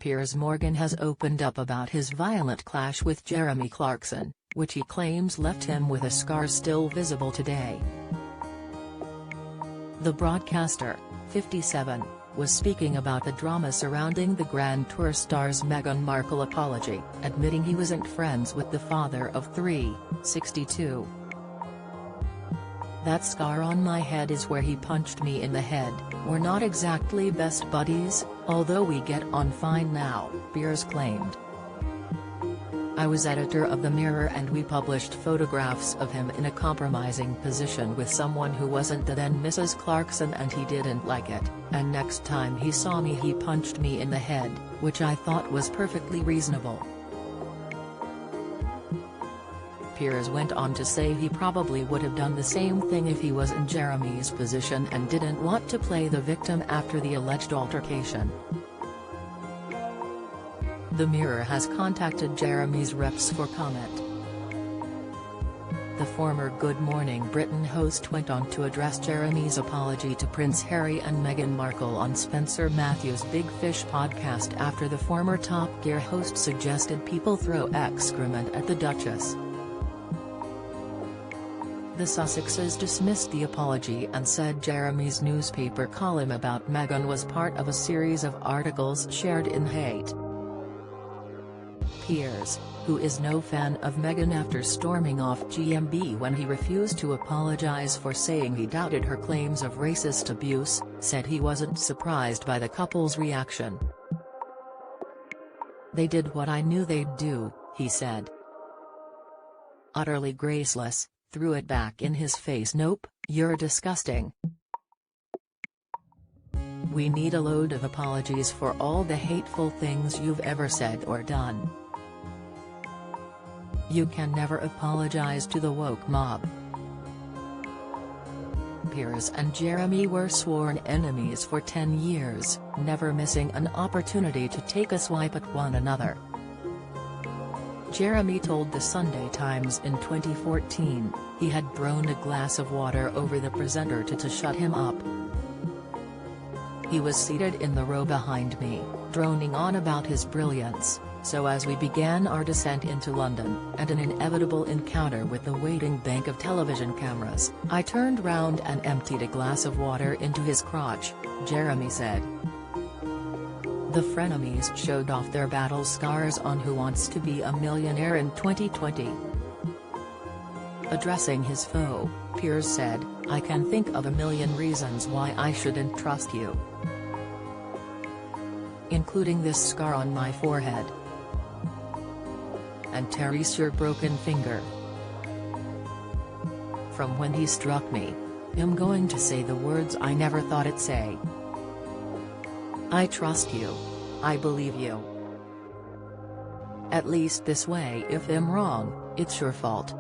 Piers Morgan has opened up about his violent clash with Jeremy Clarkson, which he claims left him with a scar still visible today. The broadcaster, 57, was speaking about the drama surrounding the Grand Tour star's Meghan Markle apology, admitting he wasn't friends with the father of three, 62. "That scar on my head is where he punched me in the head. We're not exactly best buddies, although we get on fine now," Piers claimed. "I was editor of The Mirror and we published photographs of him in a compromising position with someone who wasn't the then Mrs. Clarkson, and he didn't like it, and next time he saw me he punched me in the head, which I thought was perfectly reasonable." Piers went on to say he probably would have done the same thing if he was in Jeremy's position and didn't want to play the victim after the alleged altercation. The Mirror has contacted Jeremy's reps for comment. The former Good Morning Britain host went on to address Jeremy's apology to Prince Harry and Meghan Markle on Spencer Matthews' Big Fish podcast after the former Top Gear host suggested people throw excrement at the Duchess. The Sussexes dismissed the apology and said Jeremy's newspaper column about Meghan was part of a series of articles shared in hate. Piers, who is no fan of Meghan after storming off GMB when he refused to apologize for saying he doubted her claims of racist abuse, said he wasn't surprised by the couple's reaction. "They did what I knew they'd do," he said. "Utterly graceless, threw it back in his face. Nope, you're disgusting. We need a load of apologies for all the hateful things you've ever said or done. You can never apologize to the woke mob." Piers and Jeremy were sworn enemies for 10 years, never missing an opportunity to take a swipe at one another. Jeremy told the Sunday Times in 2014, he had thrown a glass of water over the presenter to shut him up. "He was seated in the row behind me, droning on about his brilliance, so as we began our descent into London, and an inevitable encounter with the waiting bank of television cameras, I turned round and emptied a glass of water into his crotch," Jeremy said. The frenemies showed off their battle scars on Who Wants to Be a Millionaire in 2020. Addressing his foe, Piers said, "I can think of a million reasons why I shouldn't trust you, including this scar on my forehead. And Terry's your broken finger. From when he struck me, I'm going to say the words I never thought I'd say. I trust you. I believe you. At least this way, if I'm wrong, it's your fault."